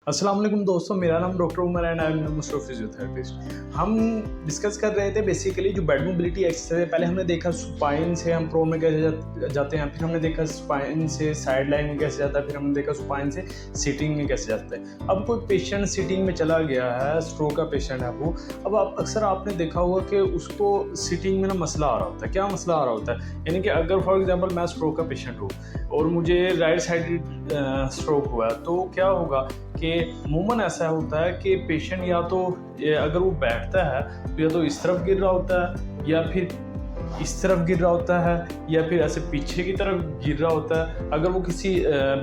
अस्सलाम वालेकुम दोस्तों, मेरा नाम doctor Umar and I am most physiotherapist. हम डिस्कस कर रहे थे बेसिकली जो बेड मोबिलिटी एक्सरसाइज है। पहले हमने देखा सुपाइन से हम प्रो में कैसे जाते हैं, फिर हमने देखा सुपाइन से साइड लाइन में कैसे जाता है, फिर हमने देखा सुपाइन से सिटिंग में कैसे जाता है। अब कोई पेशेंट सिटिंग में चला गया है, स्ट्रोक का पेशेंट है वो, अब आप अक्सर आपने देखा होगा कि उसको सिटिंग में ना मसला आ रहा होता है। क्या मसला आ रहा होता है? यानी कि अगर फॉर एग्जाम्पल मैं स्ट्रोक का पेशेंट हूँ और मुझे राइट साइड स्ट्रोक हुआ है, तो क्या होगा कि अमूमन ऐसा होता है कि पेशेंट या तो अगर वो बैठता है तो या तो इस तरफ गिर रहा होता है या फिर इस तरफ गिर रहा होता है या फिर ऐसे पीछे की तरफ गिर रहा होता है। अगर वो किसी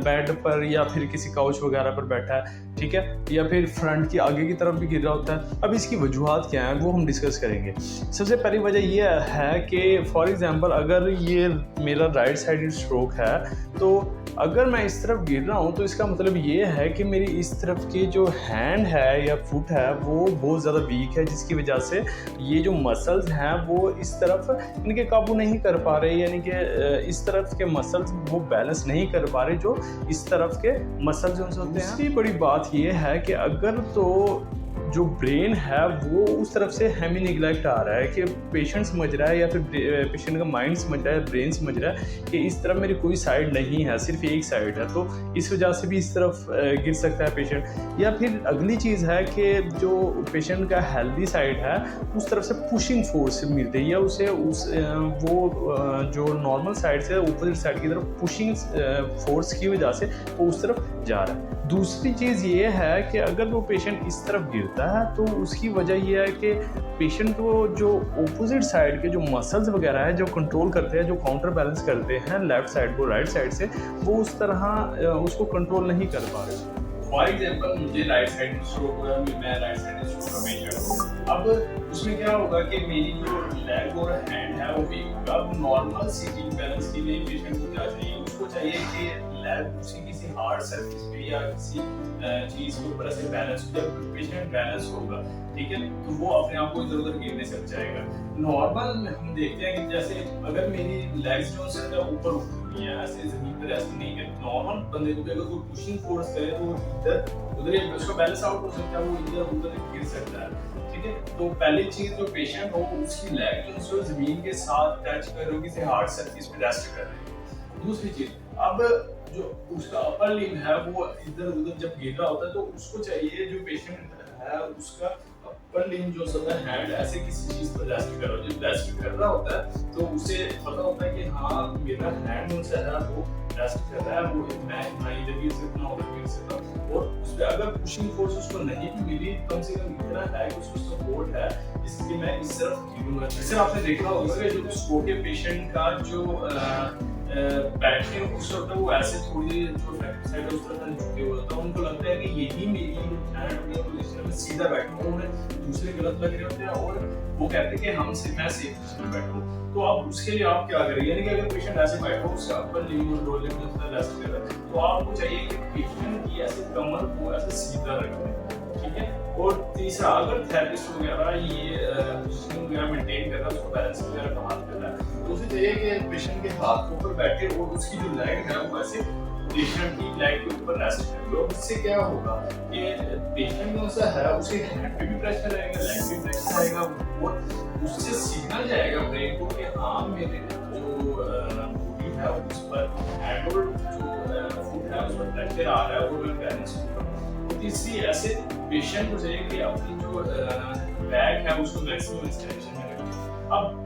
बेड पर या फिर किसी काउच वगैरह पर बैठा है, ठीक है, या फिर फ्रंट की आगे की तरफ भी गिर रहा होता है। अब इसकी वजूहात क्या हैं वो हम डिस्कस करेंगे। सबसे पहली वजह ये है कि फॉर एग्जांपल अगर ये मेरा राइट साइड स्ट्रोक है, तो अगर मैं इस तरफ गिर रहा हूँ तो इसका मतलब ये है कि मेरी इस तरफ की जो हैंड है या फुट है वो बहुत ज़्यादा वीक है, जिसकी वजह से ये जो मसल्स हैं वो इस तरफ इनके काबू नहीं कर पा रहे, यानी कि इस तरफ के मसल्स वो बैलेंस नहीं कर पा रहे जो इस तरफ के मसल्स उनसे होते हैं। दूसरी बड़ी बात ये है कि अगर तो जो ब्रेन है वो उस तरफ से हेमी निगलेक्ट आ रहा है कि पेशेंट समझ रहा है या फिर पेशेंट का माइंड समझ रहा है, ब्रेन समझ रहा है कि इस तरफ मेरी कोई साइड नहीं है, सिर्फ एक साइड है, तो इस वजह से भी इस तरफ गिर सकता है पेशेंट। या फिर अगली चीज़ है कि जो पेशेंट का हेल्दी साइड है उस तरफ से पुशिंग फोर्स मिल रही है उसे, जो नॉर्मल साइड से अपोजिट साइड की तरफ पुशिंग फोर्स की वजह से वो उस तरफ जा रहा है। दूसरी चीज़ ये है कि अगर वो पेशेंट इस तरफ गिरता है तो उसकी वजह ये है कि पेशेंट को जो ऑपोजिट साइड के जो मसल्स वगैरह है जो कंट्रोल करते हैं, जो काउंटर बैलेंस करते हैं लेफ्ट साइड को राइट साइड से, वो उस तरह उसको कंट्रोल नहीं कर पा रहे। फॉर एग्जाम्पल मुझे राइट साइड स्ट्रोक हुआ, मैं राइट साइड स्ट्रोक का पेशेंट हूँ। अब उसमें क्या होगा कि मेरी जो लेग और हैंड है वो वीक होगा। अब नॉर्मल सीटिंग बैलेंस के लिए पेशेंट को क्या चाहिए? उसको चाहिए कि लेग उसी किसी हार्ड सरफेस पे या किसी चीज के ऊपर ऐसे बैलेंस हो। जब पेशेंट बैलेंस होगा, ठीक है, तो वो अपने आप को इधर उधर गिरने से बचाएगा। नॉर्मल हम देखते हैं कि जैसे अगर मेरी लेग्स जो है ऊपर उठी है, ऐसे जमीन पर रेस्ट नहीं है, नॉर्मल बंदे को अगर कोई पुशिंग फोर्स करे तो इधर उधर उसका बैलेंस आउट हो सकता है, वो इधर उधर गिर सकता है। ठीक है, तो पहली चीज जो पेशेंट हो उसकी लेग जो जमीन के साथ टच कर रही हो, किसी हार्ड सरफेस पे रेस्ट कर रही है। दूसरी चीज, अब जो उसका अपर लिम्ब है वो इधर उधर जब गिर रहा होता है तो उसको चाहिए, जो पेशेंट है उसका अपर लिम्ब जो होता है हैंड ऐसे किसी चीज पर रेस्ट कर रहा हो। जब रेस्ट कर रहा होता है तो उसे पता होता है कि हाँ मेरा हैंड जो है वो रेस्ट कर रहा है, वो मैं इधर गिर सकता हूँ उधर गिर सकता हूँ। और उसपे अगर पुशिंग फोर्स उसको नहीं भी मिली, कम से कम इतना है कि उसको सपोर्ट है जिससे मैं इस तरफ गिरूंगा। जैसे आपने देखा होगा कि जो स्ट्रोक के पेशेंट का जो बैठने उस वक्त वो ऐसे थोड़ी जो साइड उस तरह झुके हुए होता है, उनको लगता है कि यही मेरी हैंड या पोजीशन में सीधा बैठूं, उन्हें दूसरे गलत लग रहे होते हैं और वो कहते हैं कि मैं सेफ पोजीशन में बैठूं। तो आप उसके लिए आप क्या करें? यानी कि अगर पेशेंट ऐसे बैठा हो, उसका अपर लिम्ब और लोअर लिम्ब में रेस्ट कर रहा है, तो आपको चाहिए कि पेशेंट की ऐसे कमर को ऐसे सीधा रखें, ठीक है। और तीसरा, अगर थेरेपिस्ट वगैरह ये पोजीशन वगैरह मेंटेन कर रहा है, उसको बैलेंस वगैरह का हाथ कर रहा है, तो उसे चाहिए कि पेशेंट के हाथ के ऊपर बैठे और उसकी जो लेग है वो ऐसे पेशेंट की लेग के ऊपर रेस्ट करे। और इससे क्या होगा कि पेशेंट जो सा है उसके हैंड पे भी प्रेशर आएगा, लेग पे प्रेशर आएगा और उससे सिग्नल जाएगा ब्रेन को कि हाँ मेरे जो बॉडी है उस पर हैंड और जो फुट है उस पर प्रेशर आ रहा है और मैं बैलेंस होगा। तीसरी, ऐसे पेशेंट को चाहिए कि अपनी जो बैक है उसको मैक्सिमम एक्सटेंशन में रखें। अब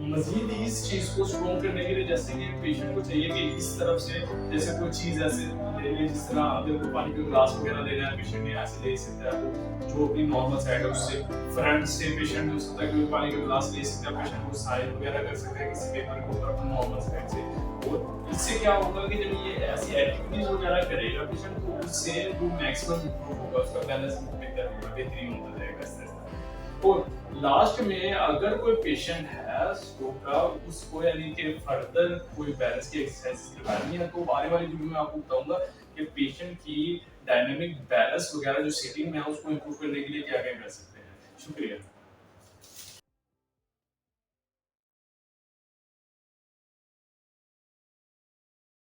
मजीद इस चीज को स्ट्रॉन्ग करने के लिए जैसे कि पेशेंट को चाहिए कि इस तरफ से जैसे कोई चीज ऐसे ले ले, जिस तरह अगर कोई पानी का ग्लास वगैरह लेना है पेशेंट ने ऐसे ले सकता है, वो जो अपनी नॉर्मल साइड है उससे फ्रंट से पेशेंट हो सकता है कि पानी का ग्लास ले सकता है, पेशेंट को साइन वगैरह कर सकता है किसी पेपर के ऊपर अपनी नॉर्मल साइड से। और इससे क्या होगा कि जब ये ऐसी एक्टिविटीज वगैरह करेगा पेशेंट, तो उससे वो मैक्सिमम इंप्रूव होगा, उसका बैलेंस बेहतर होगा, बेहतरीन होता जाएगा इस तरह। और लास्ट में अगर कोई पेशेंट है स्ट्रोक का, उसको यानी कि फर्दर कोई बैलेंस की एक्सरसाइज करवानी है, तो आने वाली वीडियो में आपको बताऊंगा कि पेशेंट की डायनामिक बैलेंस वगैरह जो सिटिंग में है उसको इंप्रूव करने के लिए क्या क्या कर सकते हैं। शुक्रिया।